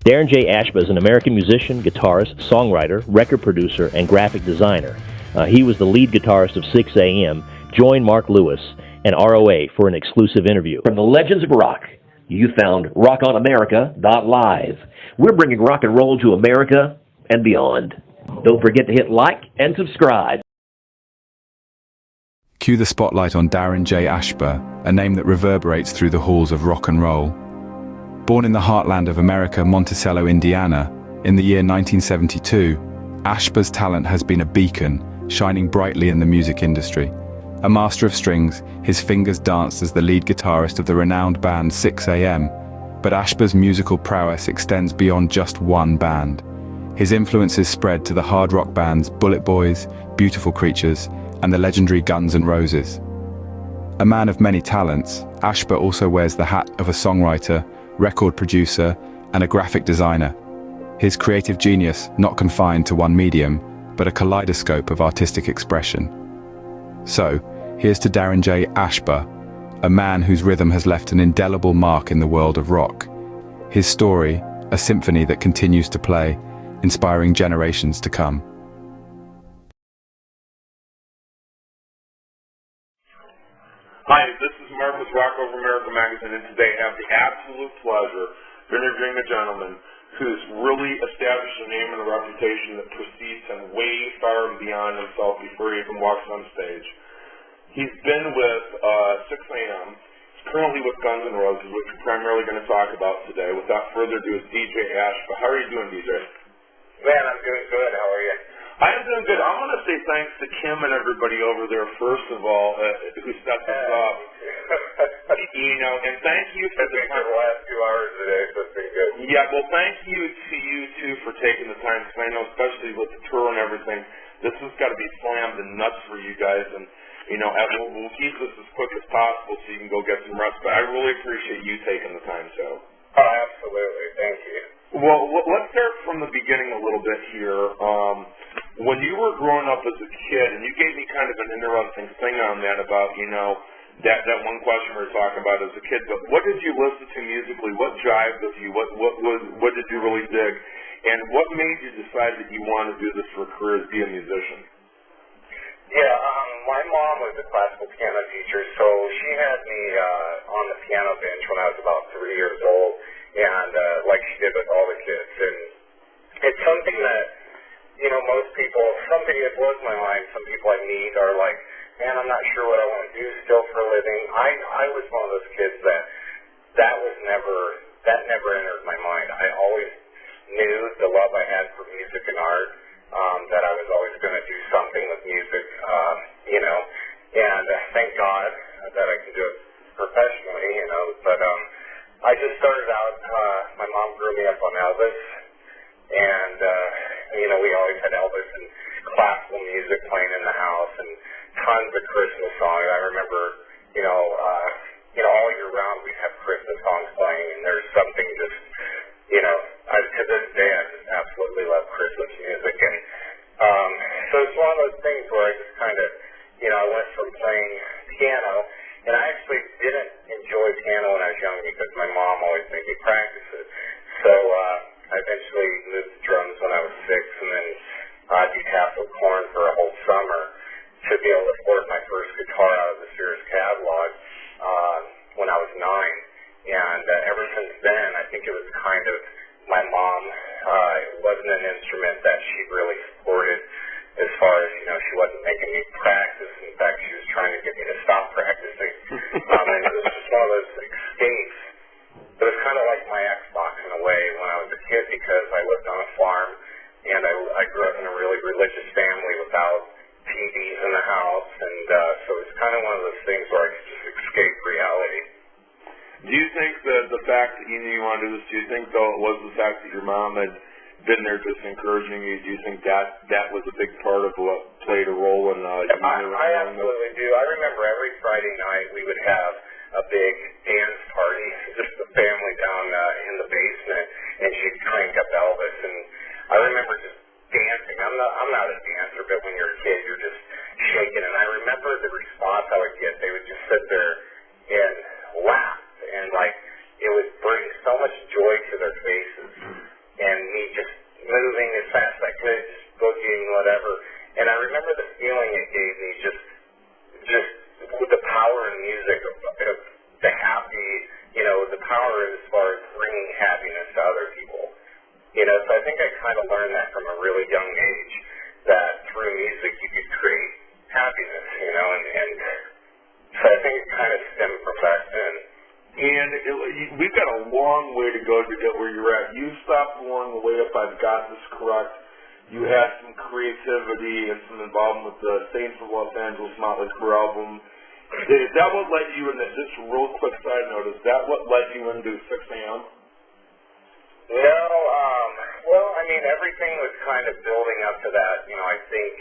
Daren Jay Ashba is an American musician, guitarist, songwriter, record producer, and graphic designer. He was the lead guitarist of SixxAM, joined Mark Lewis and R.O.A. for an exclusive interview. From the Legends of Rock, you found rockonamerica.live. We're bringing rock and roll to America and beyond. Don't forget to hit like and subscribe. Cue the spotlight on Daren Jay Ashba, a name that reverberates through the halls of rock and roll. Born in the heartland of America, Monticello, Indiana, in the year 1972, Ashba's talent has been a beacon, shining brightly in the music industry. A master of strings, his fingers danced as the lead guitarist of the renowned band SixxAM, but Ashba's musical prowess extends beyond just one band. His influences spread to the hard rock bands BulletBoys, Beautiful Creatures, and the legendary Guns N' Roses. A man of many talents, Ashba also wears the hat of a songwriter, record producer, and a graphic designer. His creative genius not confined to one medium, but a kaleidoscope of artistic expression. So, here's to Daren Jay Ashba, a man whose rhythm has left an indelible mark in the world of rock. His story, a symphony that continues to play, inspiring generations to come. Hi, this is Mark with Rock Over America magazine, and today I have the absolute pleasure of interviewing a gentleman who's really established a name and a reputation that precedes him way far and beyond himself before he even walks on stage. He's been with SixxAM, currently with Guns N' Roses, which we're primarily going to talk about today. Without further ado, is DJ ASHBA. How are you doing, DJ? Man, I'm doing good. How are you? I'm doing good. I want to say thanks to Kim and everybody over there, first of all, who set this up. And thank you for the last 2 hours today, so it's been good. Yeah, well, thank you to you, too, for taking the time, because I know, especially with the tour and everything, this has got to be slammed and nuts for you guys, and, we'll keep this as quick as possible so you can go get some rest, but I really appreciate you taking the time, Joe. Oh, absolutely. Thank you. Well, let's start from the beginning a little bit here. When you were growing up as a kid, and you gave me kind of an interesting thing on that about, that one question we were talking about as a kid, but what did you listen to musically? What jived with you? What did you really dig? And what made you decide that you want to do this for a career as be a musician? Yeah, my mom was a classical piano teacher, so she had me on the piano bench when I was about 3 years old, and like she did with all the kids. And it's something that, most people, something that blows my mind. Some people I meet are like, man, I'm not sure what I want to do still for a living. I was one of those kids that never entered my mind. I always knew the love I had for music and art, that I was always going to do something with music, and thank God that I can do it professionally, but I just started out, my mom grew me up on Elvis, and, we always had Elvis and classical music playing in the house, and tons of Christmas songs. I remember, all year round we'd have Christmas songs playing, and there's something just, to this day I just absolutely love Christmas music, and so it's one of those things where I just kind of, I went from playing piano, and I actually didn't enjoy piano when I was young because my mom always made me practice it, so I eventually moved to drums when I was 6, and then detasseled corn for a whole summer to be able to afford my first guitar out of the Sears catalog when I was 9. And ever since then, I think it was kind of my mom. It wasn't an instrument that she really supported as far as, she wasn't making me practice. In fact, she was trying to get me to stop practicing. And it was just one of those escapes. It was kind of like my Xbox in a way when I was a kid because I lived on a farm, and I grew up in a really religious family without TVs in the house, and so it's kind of one of those things where I could just escape reality. Do you think that the fact that you knew you wanted to do this, do you think, though, it was the fact that your mom had been there just encouraging you, do you think that was a big part of what played a role in I absolutely do. I remember every Friday night we would have a big dance party, just the family down in the basement, and she'd crank up Elvis, and I remember just dancing. I'm not a dancer, but when you're a kid, you're just shaking, and I remember the response I would get. They would just sit there and laugh, and it would bring so much joy to their faces. think I kind of learned that from a really young age, that through music you could create happiness, you know, and so I think it kind of stemmed from back then. And we've got a long way to go to get where you're at. You stopped along the way, if I've got this correct. You had some creativity and some involvement with the Saints of Los Angeles Mötley Crüe album. Is that what led you into, just a real quick side note, is that what led you into SixxAM? No, well, I mean, everything was kind of building up to that. You know, I think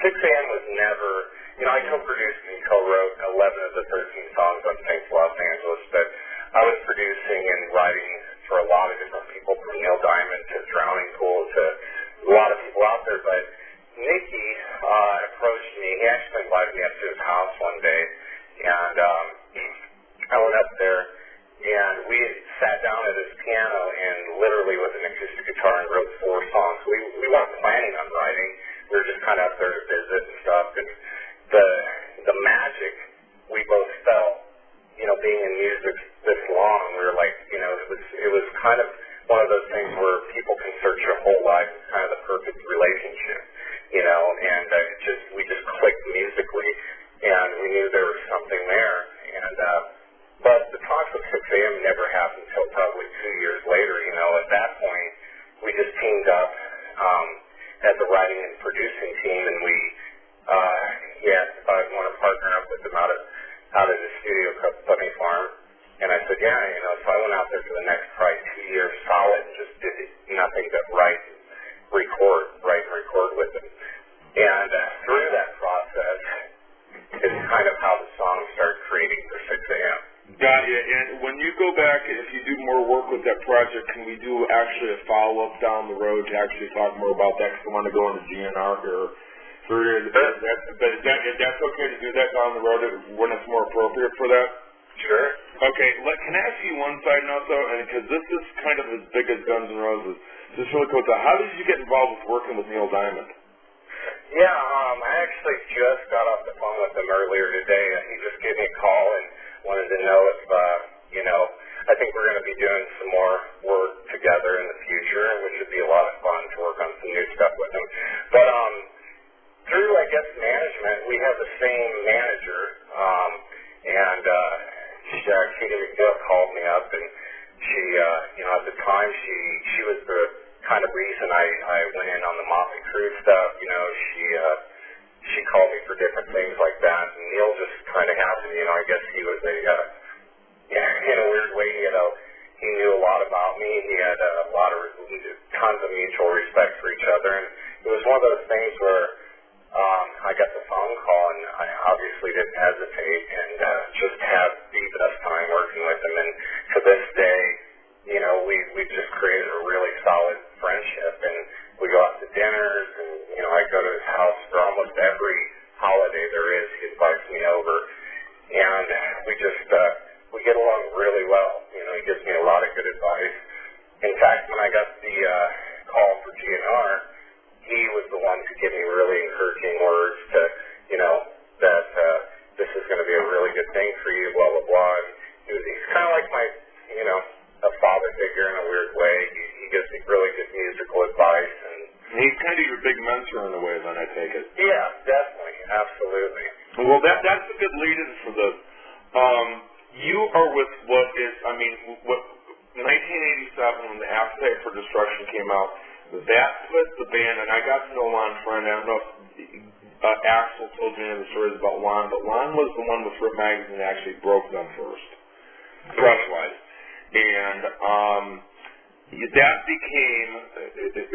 SixxAM was never, you know, I co-produced and co-wrote 11 of the 13 songs on Saints of Los Angeles, but I was producing and writing for a lot of different people, from Neil Diamond to Drowning Pool to a lot of people out there. But Nicky approached me. He actually invited me up to his house one day, and I went up there, and we sat down at his piano and literally with an acoustic guitar and wrote 4 songs. We weren't planning on writing. We were just kind of up there to visit and stuff. And the magic we both felt, you know, being in music this long, we were like, you know, it was kind of one of those things where people can search your whole life. It's kind of the perfect relationship, you know, and we just clicked musically, and we knew there was something there. And but the talks with SixxAM never happened until probably 2 years later. You know, at that point, we just teamed up as a writing and producing team, and he asked if I would want to partner up with him out of the studio called Putney Farm. And I said, yeah, you know, so I went out there for the next probably 2 years solid and just did nothing but write and record with him. And through that process is kind of how the songs started creating for SixxAM. Got you. And when you go back, if you do more work with that project, can we do actually a follow-up down the road to actually talk more about that? Because I want to go into GNR here. But if that's okay to do that down the road when it's more appropriate for that? Sure. Okay. Can I ask you one side note, though? Because this is kind of as big as Guns N' Roses. Just really quick, how did you get involved with working with Neil Diamond? Yeah, I actually just got off the phone with him earlier today, and he just gave me a call and wanted to know if, you know, I think we're going to be doing some more work together in the future, which would be a lot of fun to work on some new stuff with him. But through, I guess, management, we have the same manager, and Katie McNeil called me up, and she, you know, at the time, she was the kind of reason I went in on the Mötley Crüe stuff. You know, she called me for different things like that, and Neil just kind of happened, you know, I guess he was in a weird way, you know, he knew a lot about me. He had tons of mutual respect for each other, and it was one of those things where I got the phone call, and I obviously didn't hesitate, and just had the best time working with him. And to this day, you know, we've just created a really solid friendship, and we go out to dinners, and, you know, I go to his house for almost every holiday there is. He invites me over, and we get along really well. You know, he gives me a lot of good advice. In fact, when I got the call for GNR, he was the one to give me really encouraging words to, you know, that this is going to be a really good thing for you, blah, blah, blah. And he's kind of like my, you know, a father figure in a weird way. He gives me really good musical advice. And he's kind of your big mentor in a way, then, I take it. Yeah, definitely. Absolutely. Well, that's a good lead-in for this. You are with what 1987, when the Appetite for Destruction came out, that put the band, and I got to know Lon Friend. I don't know if Axl told you any of the stories about Lon, but Lon was the one with Rip Magazine that actually broke them first, press-wise. And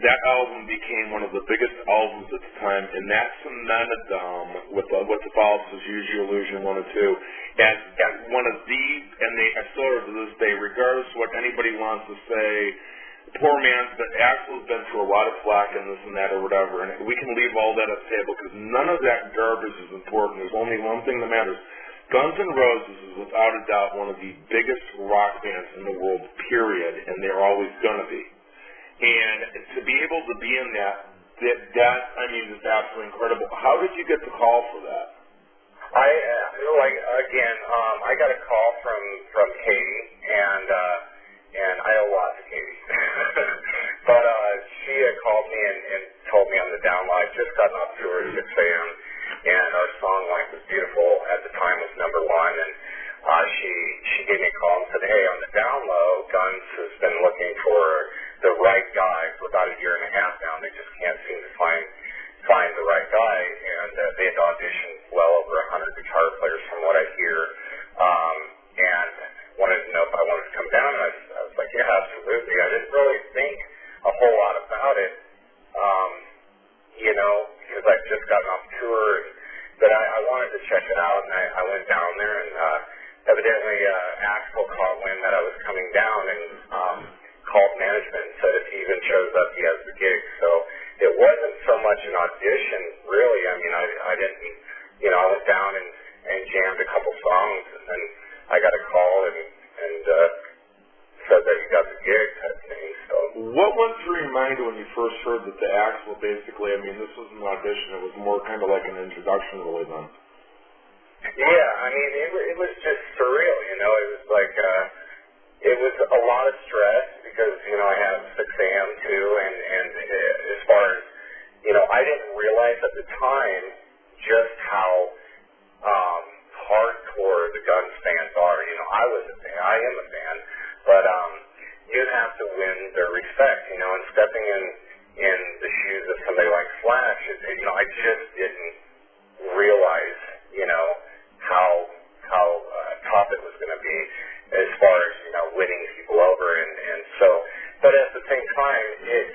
that album became one of the biggest albums at the time, and that cemented them with what the follow-ups was Use Your Illusion 1 and 2 as one of the, and they still are to this day, regardless of what anybody wants to say, poor man's, but Axl's been through a lot of flack and this and that or whatever, and we can leave all that at the table because none of that garbage is important. There's only one thing that matters. Guns N' Roses is without a doubt one of the biggest rock bands in the world, period, and they're always going to be. And to be able to be in that I mean, is absolutely incredible. How did you get the call for that? I got a call from Katie, and I owe a lot to Katie. But and told me on the download, I'd just gotten off tour at SixxAM, and our song Life Was Beautiful at the time was #1, and she gave me a call and said, hey, on the down low, Guns has been looking for the right guy for about a year and a half now, and they just can't seem to find the right guy, and they had auditioned well over 100 guitar players from what I hear, and wanted to know if I wanted to come down, and I was like, yeah, absolutely. I didn't really think a whole lot about it, because I'd just gotten off tour, but I wanted to check it out, and I went down there, and evidently Axel caught wind that I was coming down and called management and said if he even shows up, he has the gig. So it wasn't so much an audition, really. I mean, I didn't, I went down and jammed a couple songs, and then I got a call and said that he got the gig type thing. So what went through your mind when you first heard that the Axel basically, I mean, this wasn't an audition, it was more kind of like an introduction really then? Yeah, I mean, it was just surreal, it was like, it was a lot of stress because, I have SixxAM too, and as far as, I didn't realize at the time just how hardcore the Guns fans are. I was a fan, I am a fan, but you have to win their respect, and stepping in the shoes of somebody like Slash, I just didn't realize, how tough it was going to be as far as, winning people over. And so, but at the same time, it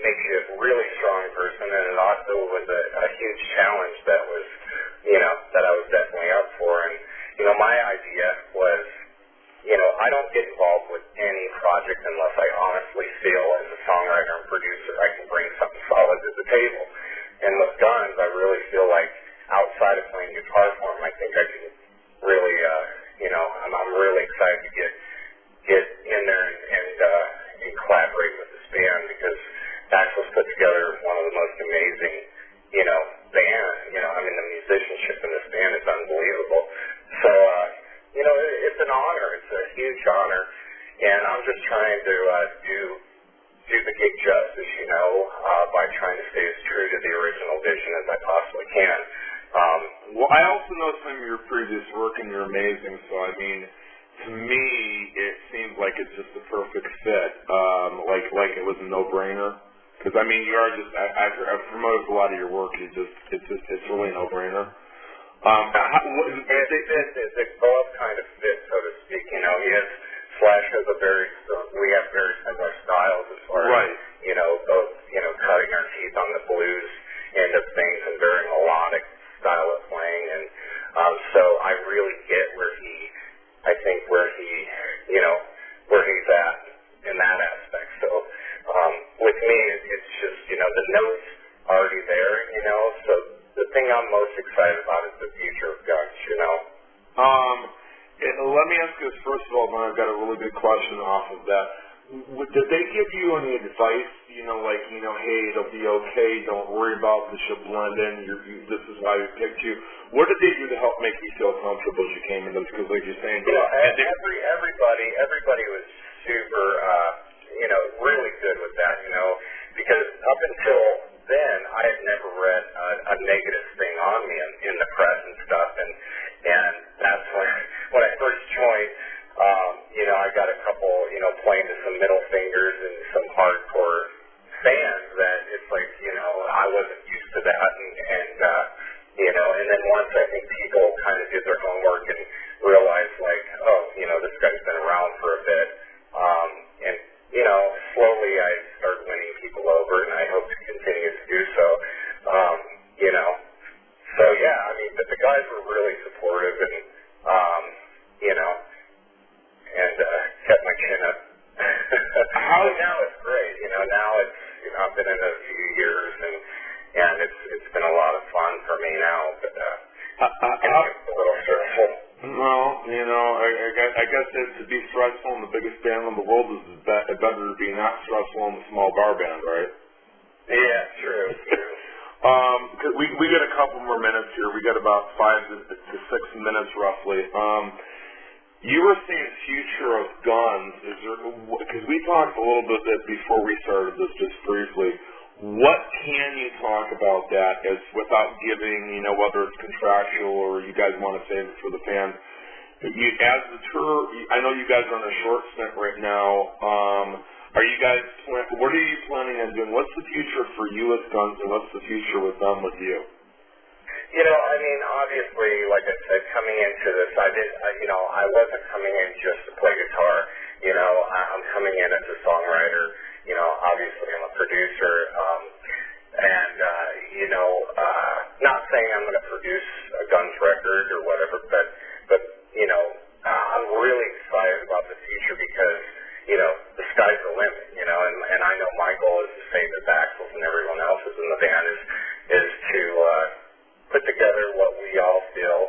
makes you a really strong person, and it also was a huge challenge that was, that I was definitely up for. And, my idea was, I don't get involved with any project unless I honestly feel as a songwriter and producer I can bring something solid to the table. And with Guns, I really feel like outside of playing guitar for them, I think I can really, I'm really excited to get in there and collaborate with this band because Axel's put together one of the most amazing, bands. The musicianship in this band is unbelievable. So, it's an honor. It's a huge honor, and I'm just trying to do the gig justice, by trying to stay as true to the original vision as I possibly can. Well, I also know some of your previous work, and you're amazing. So, I mean, to me, it seems like it's just a perfect fit. Like it was a no-brainer. Because I mean, you are just. I've promoted a lot of your work. It's really a no-brainer. They both kind of fit, so to speak. Slash has we have very similar styles as far as both cutting our teeth on the blues end of things and very melodic style of playing, and so I really get where he's at in that aspect. So with me, it's just the notes already there, so the thing I'm most excited about is the future of Guns, Let me ask you this first of all, then I've got a really good question off of that. Did they give you any advice, hey, it'll be okay, don't worry about this, you'll blend in, this is why we picked you. What did they do to help make you feel comfortable as you came into this? Because like you're saying, everybody was super, really good with that, because up until then, I had never read a negative thing on me in the press and stuff, and that's when I first joined, I got a couple, playing to some middle fingers and some hardcore fans that it's like, I wasn't used to that, and then once I think people kind of did their homework and realized like, this guy's been around for a bit, and, slowly I started winning people over, and I hope to continue to do so, so yeah, I mean, but the guys were really supportive and, and kept my chin up. Now it's great, now it's, I've been in it a few years, and it's been a lot of fun for me now, but it's a little stressful. Well, I guess to be stressful in the biggest band in the world is better to be not stressful in the small bar band, right? Yeah, true. We got a couple more minutes here. We got about 5 to 6 minutes roughly. You were saying future of guns. Is there, because we talked a little bit before we started this, just briefly. What can you talk about that as without giving, whether it's contractual or you guys want to save it for the fans? As the tour, I know you guys are on a short stint right now. Are you guys? What are you planning on doing? What's the future for you with guns, and what's the future with them with you? Obviously, like I said, coming into this, I wasn't coming in just to play guitar. I'm coming in as a songwriter. Obviously I'm a producer, not saying I'm going to produce a Guns record or whatever, but I'm really excited about the future because, the sky's the limit, and I know my goal is to save the Axels and everyone else's in the band is to put together what we all feel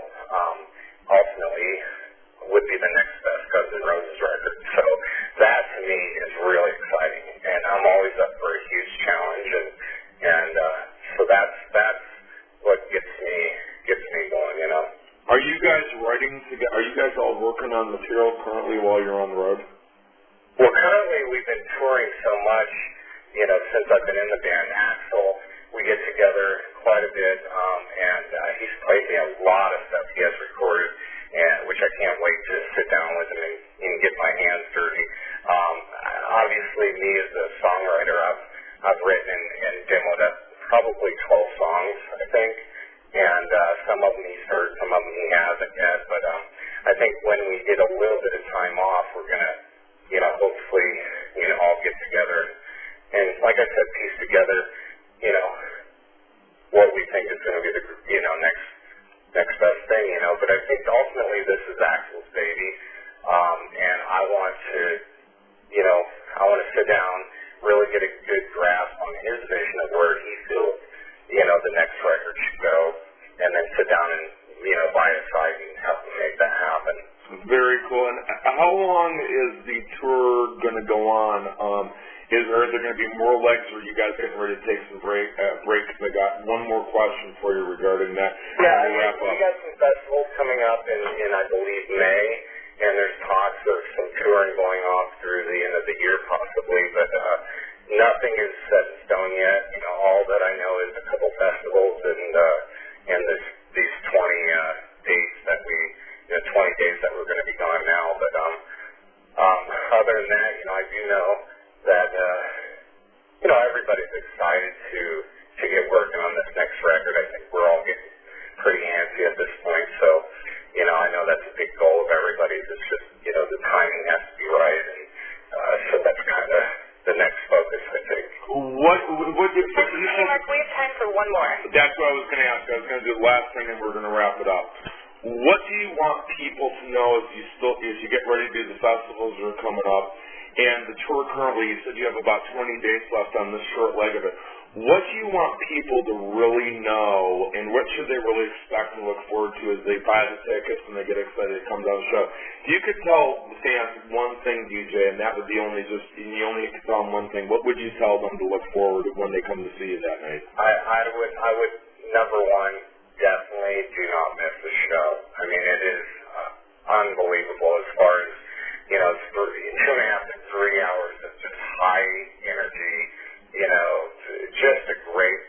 ultimately would be the next best Guns N' Roses record. So that to me is really exciting, and I'm always up for a huge challenge, and so that's what gets me going. Are you guys writing together? Are you guys all working on material currently while you're on the road? Well, currently we've been touring so much, since I've been in the band. Axel, we get together quite a bit, and he's played me a lot of stuff he has recorded, which I can't wait to sit down with him and get my hands dirty. Obviously, me as a songwriter, I've written and demoed up probably 12 songs, I think, and some of them he's heard, some of them he hasn't yet, but I think when we get a little bit of time off, we're going to, hopefully, all get together and, like I said, piece together, what we think is going to be the, next best thing, but I think ultimately this is Axel's baby, and I want to sit down, really get a good grasp on his vision of where he feels, the next record should go, and then sit down and, by his side and help him make that happen. Very cool. And how long is the tour going to go on? Are there going to be more legs, or are you guys getting ready to take some breaks? I got one more question for you regarding that. Yeah, we got some festivals coming up in I believe, May, and there's talks of some touring going off through the end of the year possibly, but nothing is set in stone yet. All that I know is a couple festivals and these 20 dates that 20 days that we're going to be gone now. But other than that, I do know that everybody's excited to get working on this next record. I think we're all getting pretty antsy at this point. So, I know that's a big goal of everybody's. It's just, the timing has to be right, and so that's kind of the next focus, I think. Hey, Mark, we have time for one more. That's what I was going to ask. I was going to do the last thing, and we're going to wrap it up. What do you want people to know as you get ready to do the festivals that are coming up, and the tour currently? You said you have about 20 days left on this short leg of it. What do you want people to really know, and what should they really expect and look forward to as they buy the tickets and they get excited to come down the show? If you could tell the fans one thing, DJ, and that would be you only could tell them one thing, what would you tell them to look forward to when they come to see you that night? I would number one, definitely do not miss the show. I mean, it is unbelievable as far as, it's 2.5 to 3 hours of just high energy, just a great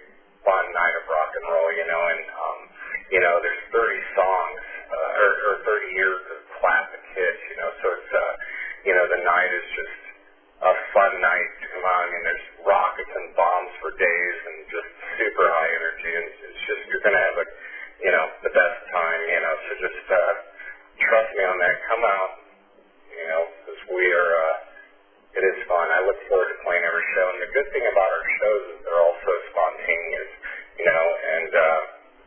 fun night of rock and roll, and, there's 30 songs, or 30 years of classic hits, so it's, the night is just a fun night to come on. I mean, there's rockets and bombs for days and just super high energy, and it's just, you're going to have the best time, so just trust me on that. Come out, because it is fun. I look forward to playing every show, and the good thing about our shows is they're also spontaneous, and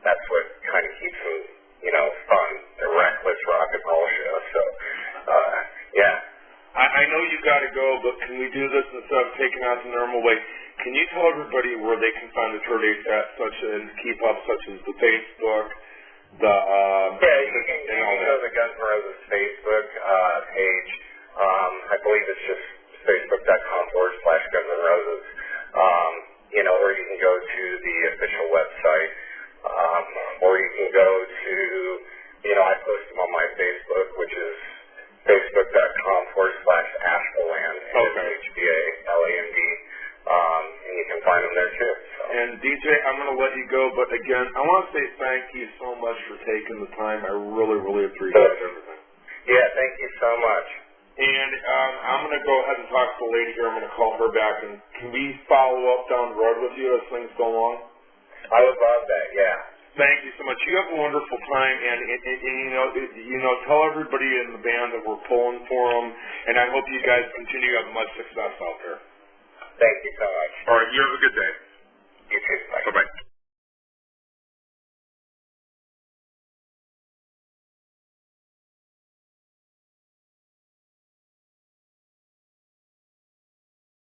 that's what kind of keeps them, fun. They're reckless rock and roll shows, so, yeah. I know you got to go, but can we do this instead of taking out the normal way? Can you tell everybody where they can find the tour dates at, such as the Facebook, you can go to the Guns N' Roses Facebook page. I believe it's just facebook.com/Guns N' Roses. Or you can go to the official website, or you can go to, I post them on my Facebook, which is DJ, I'm going to let you go, but again, I want to say thank you so much for taking the time. I really, really appreciate everything. Yeah, thank you so much. And I'm going to go ahead and talk to the lady here. I'm going to call her back. And can we follow up down the road with you as things go along? I would love that, yeah. Thank you so much. You have a wonderful time, and tell everybody in the band that we're pulling for them, and I hope you guys continue to have much success out there. Thank you so much. All right, you have a good day.